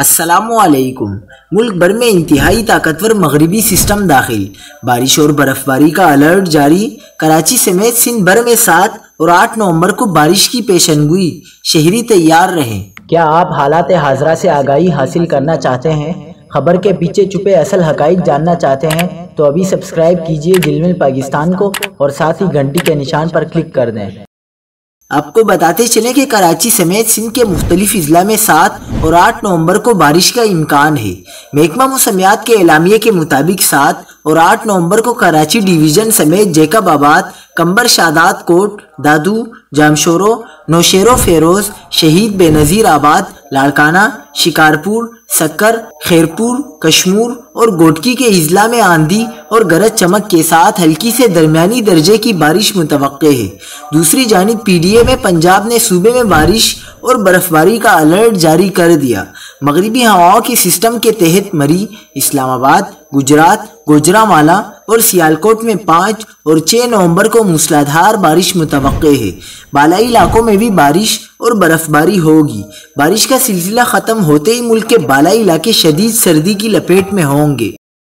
السلام علیکم۔ ملک بھر میں انتہائی طاقتور مغربی سسٹم داخل، بارش اور برف باری کا الرٹ جاری۔ کراچی سمیت سندھ بھر میں 7 اور 8 نومبر کو بارش کی پیشنگوئی، شہری تیار رہیں۔ کیا آپ حالات حاضرہ سے آگاہی حاصل کرنا چاہتے ہیں؟ خبر کے پیچھے چھپے اصل حقائق جاننا چاہتے ہیں تو ابھی سبسکرائب کیجئے جلمل پاکستان کو اور ساتھ ہی گھنٹی کے نشان پر کلک کر دیں۔ آپ کو بتاتے چلیں کہ کراچی سمیت سندھ کے مختلف اضلاع میں 7 اور 8 نومبر کو بارش کا امکان ہے۔ محکمہ موسمیات کے اعلامیے کے مطابق 7 اور 8 نومبر کو کراچی ڈویژن سمیت جیکب آباد، کمبر شادات کوٹ، دادو، جامشورو، نوشیرو فیروز، شہید بے نظیر آباد، لاڑکانہ، شکارپور، سکر، خیرپور، کشمور اور گوٹکی کے اضلاع میں آندھی اور گرج چمک کے ساتھ ہلکی سے درمیانی درجے کی بارش متوقع ہے۔ دوسری جانب پی ڈی اے میں پنجاب نے صوبے میں بارش اور برف باری کا الرٹ جاری کر دیا۔ مغربی ہواؤں کے سسٹم کے تحت مری، اسلام آباد، گجرات، گوجرانوالا اور سیالکوٹ میں 5 اور 6 نومبر کو موسلادھار بارش متوقع ہے۔ بالائی علاقوں میں بھی بارش اور برف باری ہوگی۔ بارش کا سلسلہ ختم ہوتے ہی ملک کے بالائی علاقے شدید سردی کی لپیٹ میں ہوں گے۔